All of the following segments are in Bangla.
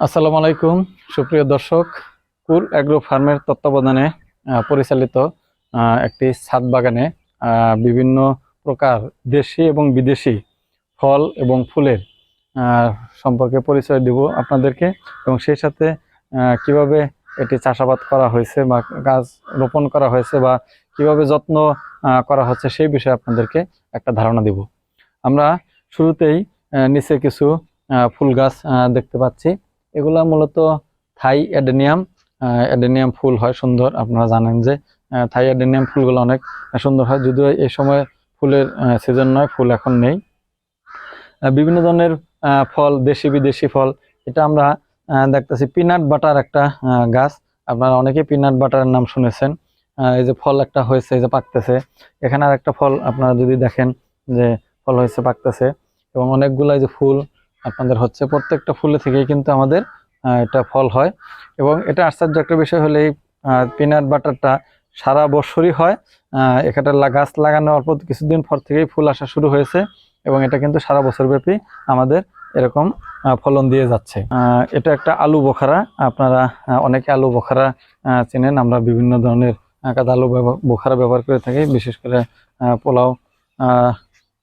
আসসালামু আলাইকুম সুপ্রিয় দর্শক। কুল অ্যাগ্রো ফার্মের তত্ত্বাবধানে পরিচালিত একটি ছাদ বাগানে বিভিন্ন প্রকার দেশি এবং বিদেশি ফল এবং ফুলের সম্পর্কে পরিচয় দেব আপনাদেরকে, এবং সেই সাথে কিভাবে এটি চাষাবাদ করা হয়েছে বা গাছ রোপণ করা হয়েছে বা কিভাবে যত্ন করা হচ্ছে সেই বিষয়ে আপনাদেরকে একটা ধারণা দেব। আমরা শুরুতেই নিচে কিছু ফুল গাছ দেখতে পাচ্ছি। এগুলা মূলত থাই অ্যাডেনিয়াম ফুল হয় সুন্দর। আপনারা জানেন যে থাই অ্যাডেনিয়াম ফুলগুলো অনেক সুন্দর হয়, যদিও এই সময় ফুলের সিজন নয়, ফুল এখন নেই। বিভিন্ন ধরনের ফল, দেশি বিদেশি ফল। এটা আমরা দেখতেছি পিনাট বাটার একটা গাছ। আপনারা অনেকে পিনাট বাটারের নাম শুনেছেন। এই যে ফল একটা হয়েছে, এই যে পাকতেছে। এখানে আর একটা ফল আপনারা যদি দেখেন যে ফল হয়েছে, পাকতেছে, এবং অনেকগুলো এই যে ফুল আপনাদের হচ্ছে। প্রত্যেকটা ফুলে থেকেই কিন্তু আমাদের এটা ফল হয়। এবং এটা আশ্চর্য একটা বিষয় হলে এই পিনাট বাটারটা সারা বছরই হয়। এখানে গাছ লাগানোর অল্প কিছুদিন পর থেকেই ফুল আসা শুরু হয়েছে, এবং এটা কিন্তু সারা বছর ব্যাপী আমাদের এরকম ফলন দিয়ে যাচ্ছে। এটা একটা আলু বোখারা। আপনারা অনেকে আলু বোখারা চেনেন। আমরা বিভিন্ন ধরনের কাঁচা আলু বোখারা ব্যবহার করে থাকি, বিশেষ করে পোলাও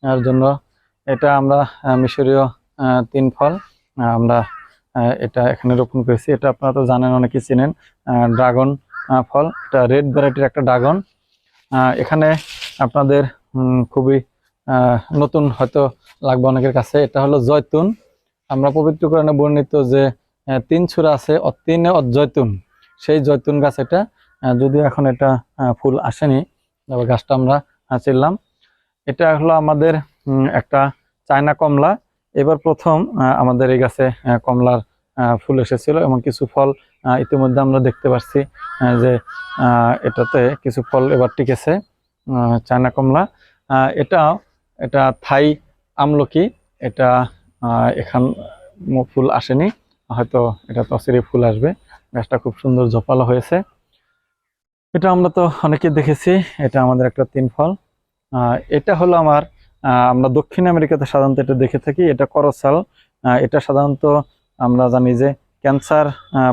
এর জন্য। এটা আমরা মিশরীয় তিন ফল আমরা এটা এখানে রোপণ করেছি। এটা আপনারা তো জানেন, অনেকে চেনেন, ড্রাগন ফল। এটা রেড ভ্যারাইটির একটা ড্রাগন। এখানে আপনাদের খুবই নতুন হয়তো লাগবে অনেকের কাছে। এটা হলো জয়তুন। আমরা পবিত্র কোরআনে বর্ণিত যে 3 সূরা আছে, অতীনে অজয়তুন, সেই জয়তুন গাছ এটা। যদিও এখন এটা ফুল আসেনি, তবে গাছটা আমরা চিনলাম। এটা হলো আমাদের একটা চায়না কমলা। এবার প্রথম আমাদের এই গাছে কমলার ফুল এসেছিল, এবং কিছু ফল ইতিমধ্যে আমরা দেখতে পাচ্ছি যে এটাতে কিছু ফল এবার টিকেছে। চায়না কমলা এটা থাই আমলকি। এটা এখন ফুল আসেনি, হয়তো এটা তসিরে ফুল আসবে। গাছটা খুব সুন্দর ঝোপালো হয়েছে। এটা আমরা তো অনেকে দেখেছি। এটা আমাদের একটা 3 ফল। এটা হলো আমার আমরা দক্ষিণ আমেরিকাতে সাধারণত এটা দেখে থাকি। এটা করচাল। এটা সাধারণত আমরা জানি যে ক্যান্সার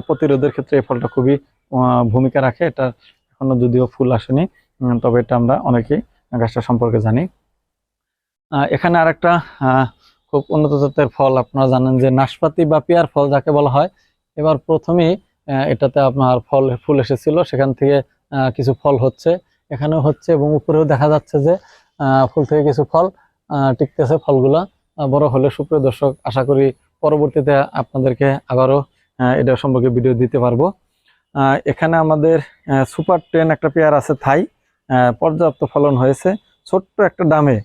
প্রতিরোধের ক্ষেত্রে এই ফলটা খুবই ভূমিকা রাখে। এটা এখনো যদিও ফুল আসেনি, তবে এটা আমরা অনেকেই গাছটা সম্পর্কে জানি। এখানে আরেকটা খুব উন্নত জাতের ফল, আপনারা জানেন যে নাশপাতি বা পেয়ার ফল যাকে বলা হয়। এবার প্রথমেই এটাতে আপনার ফুল এসেছিল, সেখান থেকে কিছু ফল হচ্ছে, এখানেও হচ্ছে, এবং উপরেও দেখা যাচ্ছে যে ফুল থেকে কিছু ফল টিকতেছে। ফলগুলা বড় হলে, সুপ্রিয় দর্শক, আশা করি পরবর্তীতে আপনাদেরকে আবারও এটা সম্পর্কে ভিডিও দিতে পারবো। এখানে আমাদের সুপার 10 একটা পেয়ার আছে থাই। পর্যাপ্ত ফলন হয়েছে। ছোট্ট একটা ডামে,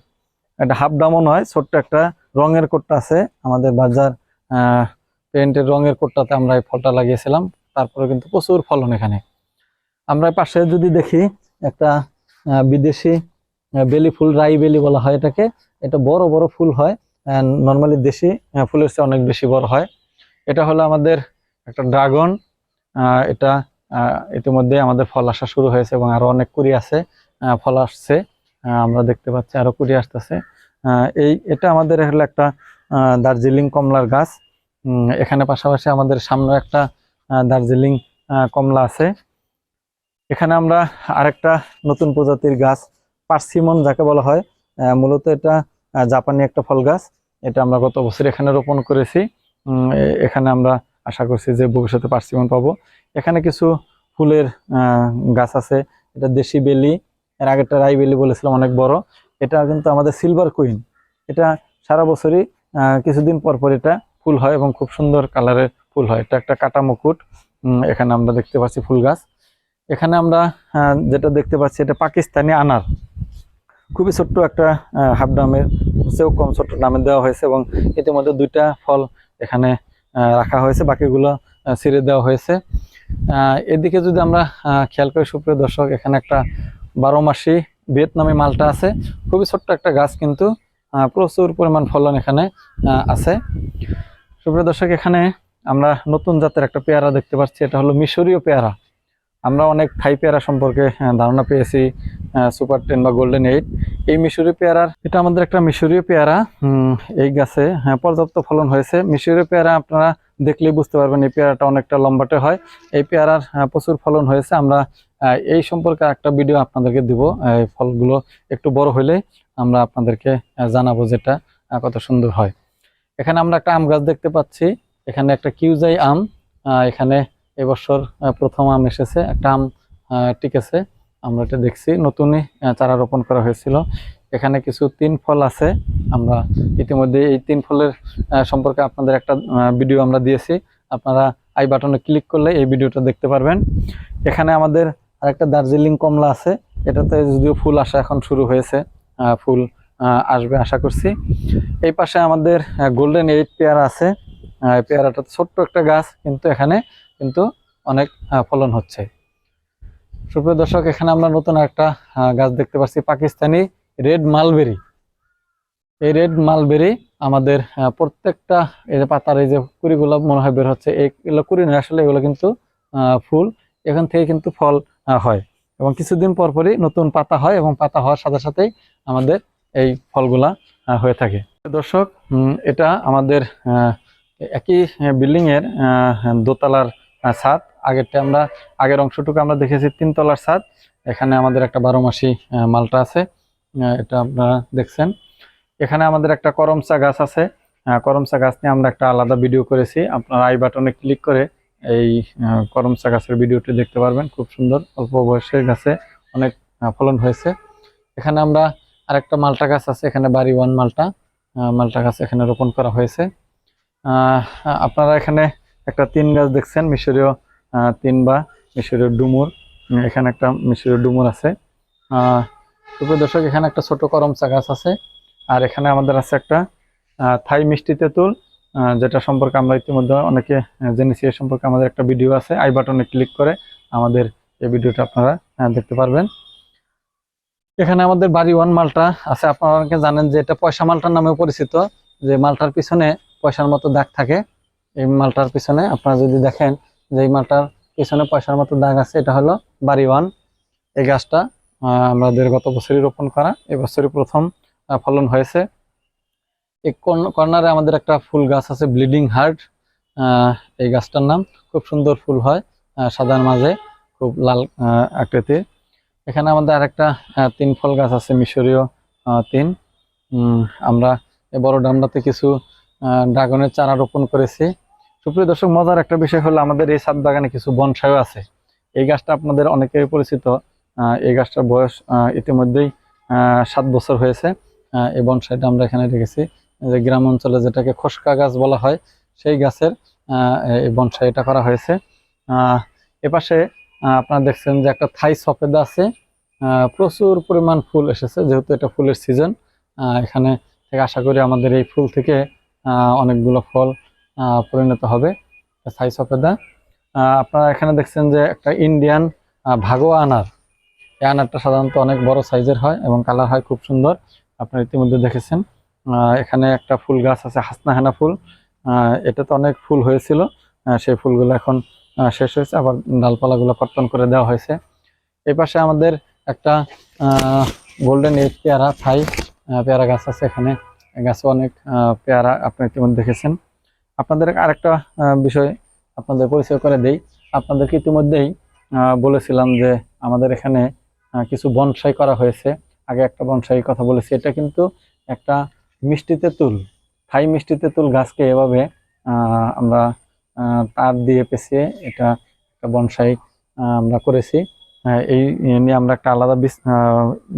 একটা হাফ ডামও নয়, ছোট্ট একটা রঙের কোটটা আছে আমাদের বাজার পেন্টের রঙের কোটটাতে আমরা এই ফলটা লাগিয়েছিলাম। তারপরে কিন্তু প্রচুর ফলন এখানে। আমরা পাশে যদি দেখি একটা বিদেশি বেলি ফুল, রাই বেলি বলা হয় এটাকে। এটা বড় বড় ফুল হয়, নর্মালি দেশি ফুলের চেয়ে অনেক বেশি বড় হয়। এটা হলো আমাদের একটা ড্রাগন। এটা ইতিমধ্যে আমাদের ফল আসা শুরু হয়েছে, এবং আরো অনেক কুড়ি আছে, ফল আসছে। আমরা দেখতে পাচ্ছি আরো কুড়ি আসতেছে। এটা আমাদের হলো একটা দার্জিলিং কমলার গাছ। এখানে পাশাপাশি আমাদের সামনে একটা দার্জিলিং কমলা আছে। এখানে আমরা আরেকটা নতুন প্রজাতির গাছ, পার্সিমন যাকে বলা হয়, মূলত এটা জাপানি একটা ফল গাছ। এটা আমরা গত বছর এখানে রোপণ করেছি। এখানে আমরা আশা করছি যে ভবিষ্যতে পার্সিমন পাবো। এখানে কিছু ফুলের গাছ আছে। এটা দেশি বেলি, এর আগেরটা রাই বেলি বলেছিলাম, অনেক বড়। এটা কিন্তু আমাদের সিলভার কুইন। এটা সারা বছরই কিছুদিন পর পর এটা ফুল হয়, এবং খুব সুন্দর কালারের ফুল হয়। এটা একটা কাটা মুকুট। এখানে আমরা দেখতে পাচ্ছি ফুল গাছ। এখানে আমরা যেটা দেখতে পাচ্ছি, এটা পাকিস্তানি আনার। খুবই ছোট্ট একটা হাফ ডামের চেয়েও কম ছোট্ট ডামে দেওয়া হয়েছে, এবং ইতিমধ্যে 2টা ফল এখানে রাখা হয়েছে, বাকিগুলো ছিঁড়ে দেওয়া হয়েছে। এদিকে যদি আমরা খেয়াল করি, সুপ্রিয় দর্শক, এখানে একটা 12 মাসি ভিয়েতনামি মালটা আছে। খুবই ছোট্ট একটা গাছ, কিন্তু প্রচুর পরিমাণ ফলন এখানে আছে। সুপ্রিয় দর্শক, এখানে আমরা নতুন জাতের একটা পেয়ারা দেখতে পাচ্ছি। এটা হলো মিশরীয় পেয়ারা। আমরা অনেক থাই পেয়ারা সম্পর্কে ধারণা পেয়েছি, সুপার 10 বা গোল্ডেন 8। এই মিশরীয় পেয়ারার, এটা আমাদের একটা মিশরীয় পেয়ারা। এই গাছে পর্যাপ্ত ফলন হয়েছে। মিশরীয় পেয়ারা আপনারা দেখলেই বুঝতে পারবেন এই পেয়ারাটা অনেকটা লম্বাটে হয়। এই পেয়ারার প্রচুর ফলন হয়েছে। আমরা এই সম্পর্কে একটা ভিডিও আপনাদেরকে দিব। এই ফলগুলো একটু বড় হলে আমরা আপনাদেরকে জানাবো যেটা কত সুন্দর হয়। এখানে আমরা একটা আম গাছ দেখতে পাচ্ছি। এখানে একটা কিউজাই আম, এখানে এবছর প্রথম আম এসেছে, একটা আম টিকেছে। আমরা এটা দেখছি, নতুনই চারা রোপণ করা হয়েছিল। এখানে কিছু তিন ফল আছে। আমরা ইতিমধ্যে এই তিন ফলের সম্পর্কে আপনাদের একটা ভিডিও আমরা দিয়েছি। আপনারা আই বাটনে ক্লিক করলে এই ভিডিওটা দেখতে পারবেন। এখানে আমাদের আরেকটা দার্জিলিং কমলা আছে। এটাতে যদিও ফুল আসা এখন শুরু হয়েছে, ফুল আসবে আশা করছি। এই পাশে আমাদের গোল্ডেন এইট পেয়ারা আছে। এই পেয়ারাটা ছোট্ট একটা গাছ, কিন্তু এখানে কিন্তু অনেক ফলন হচ্ছে। সুপ্রিয় দর্শক, এখানে আমরা নতুন একটা গাছ দেখতে পাচ্ছি, পাকিস্তানি রেড মালবেরি। এই রেড মালবেরি আমাদের প্রত্যেকটা এই যে পাতার এই যে কুড়িগুলো মনে হয় বের হচ্ছে, এগুলো কুড়ি নয় আসলে, এগুলো কিন্তু ফুল। এখান থেকে কিন্তু ফল হয় এবং কিছুদিন পর পরই নতুন পাতা হয় এবং পাতা হওয়ার সাথে সাথেই আমাদের এই ফলগুলা হয়ে থাকে। দর্শক, এটা আমাদের একই বিল্ডিং এর দোতলার ছাদ। আগের অংশটুকু আমরা দেখেছি তিনতলার ছাদ। এখানে আমাদের একটা 12 মাসি মালটা আছে, এটা আপনারা দেখছেন। এখানে আমাদের একটা করমচা গাছ আছে। করমচা গাছ নিয়ে আমরা একটা আলাদা ভিডিও করেছি। আপনারা আই বাটনে ক্লিক করে এই করমচা গাছের ভিডিওটি দেখতে পারবেন। খুব সুন্দর, অল্প বয়সের গাছে অনেক ফলন হয়েছে। এখানে আমরা আরেকটা মালটা গাছ আছে, এখানে বাড়ি ওয়ান মালটা মালটা গাছ এখানে রোপণ করা হয়েছে। আপনারা এখানে একটা তিন গাছ দেখছেন, মিশরীয় তিন বা মিশরীয় ডুমুর। এখানে একটা মিশরীয় ডুমুর আছে। সুপ্রিয় দর্শক, এখানে একটা ছোট করমচা গাছ আছে। আর এখানে আমাদের আছে একটা থাই মিষ্টি তেঁতুল, যেটা সম্পর্কে আমরা ইতিমধ্যে অনেকে জেনেছি। এ সম্পর্কে আমাদের একটা ভিডিও আছে, আই বাটনে ক্লিক করে আমাদের এই ভিডিওটা আপনারা দেখতে পারবেন। এখানে আমাদের বাড়ি ওয়ান মালটা আছে। আপনারা অনেকে জানেন যে এটা পয়সা মালটার নামেও পরিচিত, যে মালটার পিছনে পয়সার মতো দাগ থাকে। এই মালটার পিছনে আপনারা যদি দেখেন যে এই মালটার পিছনে পয়সার মতো দাগ আছে, এটা হলো বাড়ি ওয়ান। এই গাছটা আমাদের গত বছরই রোপণ করা, এবছরই প্রথম ফলন হয়েছে। এই কর্নারে আমাদের একটা ফুল গাছ আছে, ব্লিডিং হার্ট এই গাছটার নাম। খুব সুন্দর ফুল হয়, সাদার মাঝে খুব লাল আকৃতির। এখানে আমাদের আরেকটা তিন ফল গাছ আছে, মিশরীয় তিন। আমরা এই বড় ডামরাতে কিছু ড্রাগনের চারা রোপণ করেছি। সুপ্রিয় দর্শক, মজার একটা বিষয় হলো আমাদের এই ছাদ বাগানে কিছু বনসাইও আছে। এই গাছটা আপনাদের অনেকেই পরিচিত। এই গাছটার বয়স ইতিমধ্যেই 7 বছর হয়েছে। এই বনসাইটা আমরা এখানে রেখেছি, যে গ্রাম অঞ্চলে যেটাকে খসকা গাছ বলা হয়, সেই গাছের এই বনসাইটা করা হয়েছে। এপাশে আপনারা দেখছেন যে একটা থাই সফেদা আছে। প্রচুর পরিমাণ ফুল এসেছে, যেহেতু এটা ফুলের সিজন। এখানে থেকে আশা করি আমাদের এই ফুল থেকে অনেকগুলো ফল পরিণত হবে। থাই সফেদা। আপনারা এখানে দেখছেন যে একটা ইন্ডিয়ান ভাগোয়া আনার। এই আনারটা সাধারণত অনেক বড় সাইজের হয় এবং কালার হয় খুব সুন্দর, আপনারা ইতিমধ্যে দেখেছেন। এখানে একটা ফুল গাছ আছে, হাসনাহেনা ফুল। এটা তো অনেক ফুল হয়েছিল, সেই ফুলগুলো এখন শেষ হয়েছে, আবার ডালপালাগুলো কর্তন করে দেওয়া হয়েছে। এই পাশে আমাদের একটা গোল্ডেন এইট পেয়ারা থাই পেয়ারা গাছ আছে। এখানে গাছে অনেক পেয়ারা আপনি ইতিমধ্যে দেখেছেন। আপনাদের আরেকটা বিষয় আপনাদের পরিচয় করে দেই। আপনাদেরকে ইতিমধ্যেই বলেছিলাম যে আমাদের এখানে কিছু বনসাই করা হয়েছে। আগে একটা বনসাই কথা বলেছি, এটা কিন্তু একটা মিষ্টি তেঁতুল, থাই মিষ্টি তেঁতুল গাছকে এভাবে আমরা তার দিয়ে পেঁচিয়ে এটা একটা বনসাই আমরা করেছি। এই নিয়ে আমরা একটা আলাদা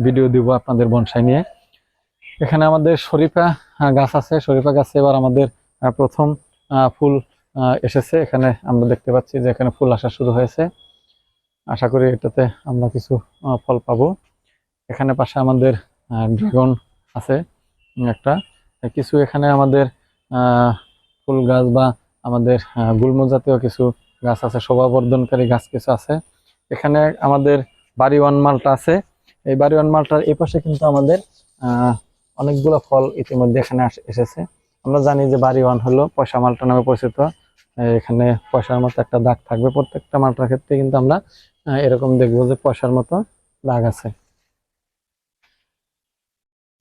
ভিডিও দিব আপনাদের বনসাই নিয়ে। এখানে আমাদের শরীফা গাছ আছে। শরীফা গাছে এবার আমাদের প্রথম ফুল এসেছে। এখানে আমরা দেখতে পাচ্ছি যে এখানে ফুল আসা শুরু হয়েছে। আশা করি এটাতে আমরা কিছু ফল পাবো। এখানে পাশে আমাদের ড্রাগন আছে একটা। কিছু এখানে আমাদের ফুল গাছ বা আমাদের গুল্ম জাতীয় কিছু গাছ আছে, শোভাবর্ধনকারী গাছ কিছু আছে। এখানে আমাদের বাড়ি ওয়ান মালটা আছে। এই বাড়ি ওয়ান মালটার এই পাশে কিন্তু আমাদের অনেকগুলো ফল ইতিমধ্যে এখানে এসেছে। আমরা জানি যে বাড়ি ওয়ান হলো পয়সা মালটা নামে পরিচিত। এখানে পয়সার মতো একটা দাগ থাকবে প্রত্যেকটা মালটার ক্ষেত্রে, কিন্তু আমরা এরকম দেখবো যে পয়সার মতো দাগ আছে।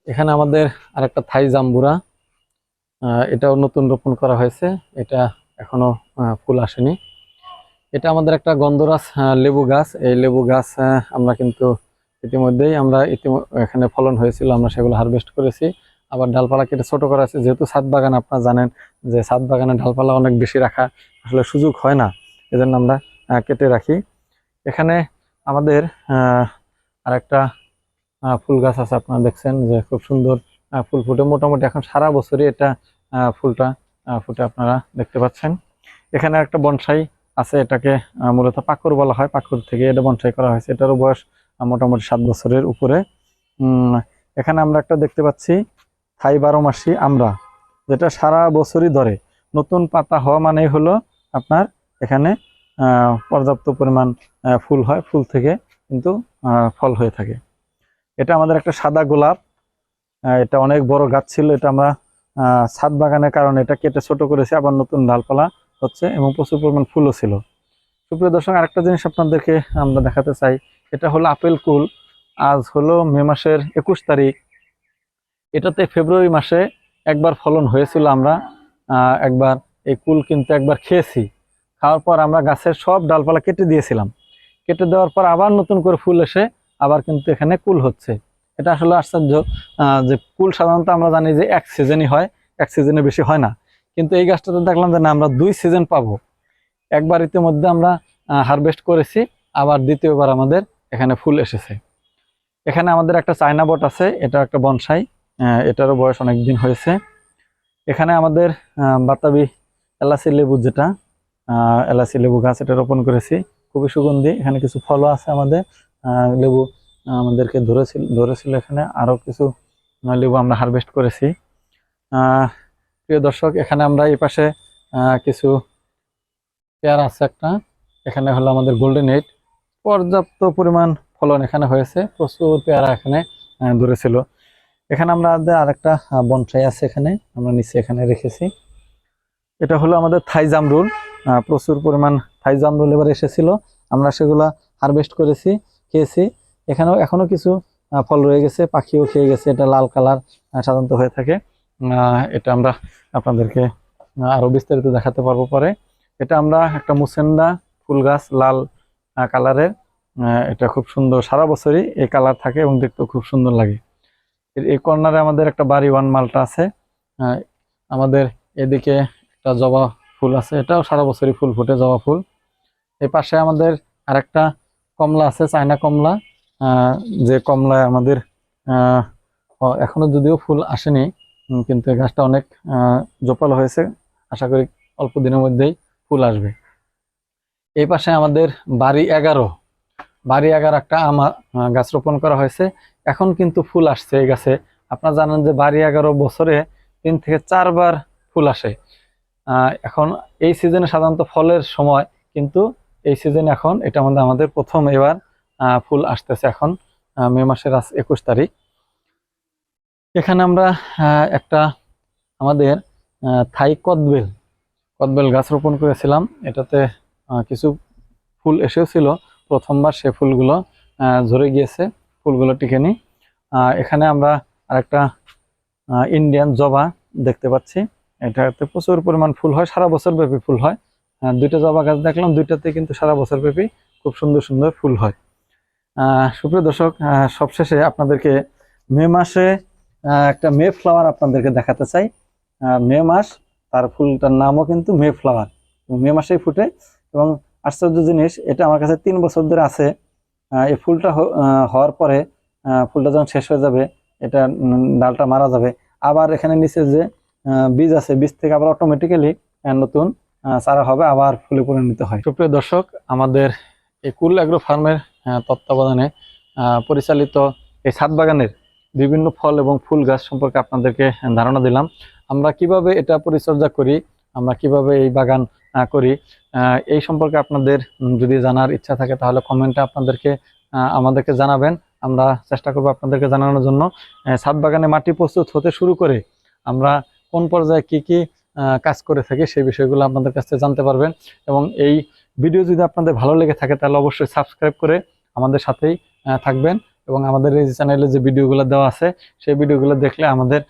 এখানে আমাদের আরেকটা থাই জাম্বুরা, এটাও নতুন রোপণ করা হয়েছে। এটা এখনো ফুল আসেনি। এটা আমাদের একটা গন্ধরাজ লেবু গাছ। এই লেবু গাছ আমরা কিন্তু ইতিমধ্যেই এখানে ফলন হয়েছিল, আমরা সেগুলো হারভেস্ট করেছি। আবার ডালপালা কেটে ছোট করা আছে, যেহেতু ছাদ বাগান আপনারা জানেন যে ছাদ বাগানে ডালপালা অনেক বেশি রাখা আসলে সুযোগ হয় না, এজন্য আমরা কেটে রাখি। এখানে আমাদের আরেকটা ফুল গাছ আছে, আপনারা দেখছেন যে খুব সুন্দর ফুল ফুটে, মোটামুটি এখন সারা বছরই এটা ফুলটা ফুটে আপনারা দেখতে পাচ্ছেন। এখানে একটা বনসাই আছে, এটাকে মূলত পাকুড় বলা হয়, পাকুড় থেকে এটা বনসাই করা হয়েছে। এটারও বয়স মোটামুটি 7 বছরের উপরে। এখানে আমরা একটা দেখতে পাচ্ছি থাই 12 মাসি আমরা, যেটা সারা বছরই ধরে। নতুন পাতা হওয়া মানেই হলো আপনার এখানে পর্যাপ্ত পরিমাণ ফুল হয়, ফুল থেকে কিন্তু ফল হয়ে থাকে। এটা আমাদের একটা সাদা গোলাপ, এটা অনেক বড় গাছ ছিল, এটা আমরা ছাদ বাগানের কারণে এটা কেটে ছোট করেছি, আবার নতুন ডালপালা হচ্ছে এবং প্রচুর পরিমাণ ফুলও ছিল। সুপ্রিয় দর্শক, আরেকটা জিনিস আপনাদেরকে আমরা দেখাতে চাই, এটা হলো আপেল কুল। আজ হলো মে মাসের 21 তারিখ। এটাতে ফেব্রুয়ারি মাসে একবার ফলন হয়েছিল, আমরা একবার এই কুল কিন্তু একবার খেয়েছি। খাওয়ার পর আমরা গাছের সব ডালপালা কেটে দিয়েছিলাম, কেটে দেওয়ার পর আবার নতুন করে ফুল এসে আবার কিন্তু এখানে কুল হচ্ছে। এটা আসলে আশ্চর্য যে কুল সাধারণত আমরা জানি যে এক সিজনই হয়, এক সিজনে বেশি হয় না, কিন্তু এই গাছটাতে দেখলাম যে না, আমরা 2 সিজন পাবো। একবার ইতিমধ্যে আমরা হারভেস্ট করেছি, আবার দ্বিতীয়বার আমাদের এখানে ফুল এসেছে। এখানে আমাদের একটা চায়না বট আছে, এটা একটা বনসাই, এটারও বয়স অনেক দিন হয়েছে। এখানে আমাদের বাতাবি এলাচি লেবু, যেটা এলাচি লেবু গাছ, এটা রোপণ করেছি, খুবই সুগন্ধি। এখানে কিছু ফলও আছে আমাদের, লেবু আমাদেরকে ধরেছিল এখানে, আরো কিছু লেবু আমরা হারভেস্ট করেছি। প্রিয় দর্শক, এখানে আমরা এই পাশে কিছু পেয়ারা আছে একটা, এখানে হলো আমাদের গোল্ডেন এইট, পর্যাপ্ত পরিমাণ ফলন এখানে হয়েছে, প্রচুর পেয়ারা এখানে ধরেছিল। এখানে আমরা আরেকটা বনসাই আছে, এখানে আমরা নিচে এখানে রেখেছি। এটা হলো আমাদের থাই জামরুল, প্রচুর পরিমাণ থাই জামরুল এবার এসেছিল, আমরা সেগুলা হারভেস্ট করেছি, খেয়েছি। এখনো কিছু ফল রয়ে গেছে, পাখিও খেয়ে গেছে। এটা লাল কালার সাধারণত হয়ে থাকে। এটা আমরা আপনাদেরকে আরো বিস্তারিত দেখাতে পারবো পরে। এটা আমরা একটা মুসেন্ডা ফুল গাছ, লাল কালারের, এটা খুব সুন্দর, সারা বছরই এই কালার থাকে এবং দেখতেও খুব সুন্দর লাগে। এই কর্নারে আমাদের একটা বাড়ি ওয়ান মালটা আছে। আমাদের এদিকে একটা জবা ফুল আছে, এটাও সারা বছরই ফুল ফুটে, জবা ফুল। এই পাশে আমাদের আরেকটা কমলা আছে, চায়না কমলা, যে কমলায় আমাদের এখনো যদিও ফুল আসেনি, কিন্তু এই গাছটা অনেক জোপালো হয়েছে, আশা করি অল্প দিনের মধ্যেই ফুল আসবে। এই পাশে আমাদের বাড়ি 11 একটা গাছ রোপণ করা হয়েছে, এখন কিন্তু ফুল আসছে এই গাছে। আপনারা জানেন যে বাড়ি 11 বছরে 3 থেকে 4 বার ফুল আসে। এখন এই সিজনে সাধারণত ফলের সময়, কিন্তু এই সিজনে এখন এটা আমাদের প্রথম এবার ফুল আসতেছে এখন, মে মাসের 21 তারিখ। এখানে আমরা একটা আমাদের থাই কদবেল গাছ রোপণ করেছিলাম, এটাতে কিছু ফুল এসেছিল প্রথমবার, সে ফুলগুলো ঝরে গিয়েছে, ফুলগুলো টিকেনি। এখানে আমরা আরেকটা ইন্ডিয়ান জবা দেখতে পাচ্ছি, এটাতে প্রচুর পরিমাণ ফুল হয়, সারা বছর ব্যাপী ফুল হয়। 2টা জবা গাছ দেখলাম, 2টাতে কিন্তু সারা বছর ব্যাপী খুব সুন্দর সুন্দর ফুল হয়। সুপ্রিয় দর্শক, সবশেষে আপনাদেরকে মে মাসে একটা মে ফ্লাওয়ার আপনাদেরকে দেখাতে চাই। মে মাস, তার ফুলটার নামও কিন্তু মে ফ্লাওয়ার, মে মাসেই ফুটে। এবং আশ্চর্য জিনিস, এটা আমার কাছে 3 বছর ধরে আছে। এই ফুলটা হওয়ার পরে ফুলটা যখন শেষ হয়ে যাবে, এটা ডালটা মারা যাবে, আবার এখানে নিচে যে বীজ আছে, বীজ থেকে আবার অটোমেটিক্যালি নতুন চারা হবে, আবার ফুলে পরিণত হয়। সুপ্রিয় দর্শক, আমাদের এই কুল অ্যাগ্রো ফার্মের তত্ত্বাবধানে পরিচালিত এই ছাদ বাগানের বিভিন্ন ফল এবং ফুল গাছ সম্পর্কে আপনাদেরকে ধারণা দিলাম। আমরা কিভাবে এটা পরিচর্যা করি, আমরা কিভাবে এই বাগান করি, এই সম্পর্কে আপনাদের যদি জানার ইচ্ছা থাকে তাহলে কমেন্টে আমাদেরকে জানাবেন। আমরা চেষ্টা করব আপনাদেরকে জানানোর জন্য। ছাদ বাগানে মাটি প্রস্তুত হতে শুরু করে আমরা কোন পর্যায়ে কি কি কাজ করে থাকি, সেই বিষয়গুলো আপনাদের কাছে জানতে পারবেন। এবং এই ভিডিও যদি আপনাদের ভালো লেগে থাকে তাহলে অবশ্যই সাবস্ক্রাইব করে আমাদের সাথেই থাকবেন, এবং আমাদের এই চ্যানেলে যে ভিডিওগুলো দেওয়া আছে সেই ভিডিওগুলো দেখলে আমাদের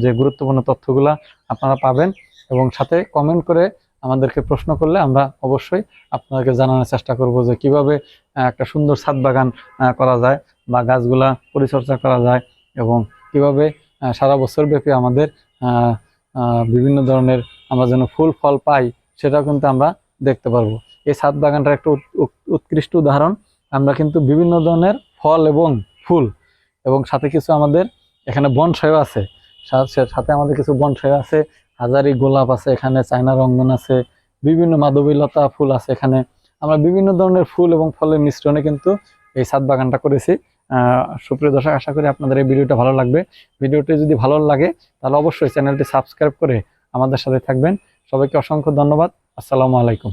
যে গুরুত্বপূর্ণ তথ্যগুলো আপনারা পাবেন, এবং সাথে কমেন্ট করে আমাদেরকে প্রশ্ন করলে আমরা অবশ্যই আপনাদেরকে জানানোর চেষ্টা করব যে কিভাবে একটা সুন্দর ছাদ বাগান করা যায় বা গাছগুলা পরিচর্যা করা যায় এবং কিভাবে সারা বছর ব্যাপী আমাদের বিভিন্ন ধরনের আমরা যেন ফুল ফল পাই সেটাও কিন্তু আমরা দেখতে পারবো। এই ছাদ বাগানটার একটা উৎকৃষ্ট উদাহরণ। আমরা কিন্তু বিভিন্ন ধরনের ফল এবং ফুল এবং সাথে কিছু আমাদের এখানে বনসাইও আছে, সাথে আমাদের কিছু বনসাই আছে, হাজারি গোলাপ আছে, এখানে চায়না রঙ্গন আছে, বিভিন্ন মাধবীলতা ফুল আছে। এখানে আমরা বিভিন্ন ধরনের ফুল এবং ফলের মিশ্রণে কিন্তু এই ছাদ বাগানটা করেছি। সুপ্রিয় দর্শক, আশা করি আপনাদের এই ভিডিওটা ভালো লাগবে। ভিডিওটি যদি ভালো লাগে তাহলে অবশ্যই চ্যানেলটি সাবস্ক্রাইব করে আমাদের সাথে থাকবেন। সবাইকে অসংখ্য ধন্যবাদ। আসসালামু আলাইকুম।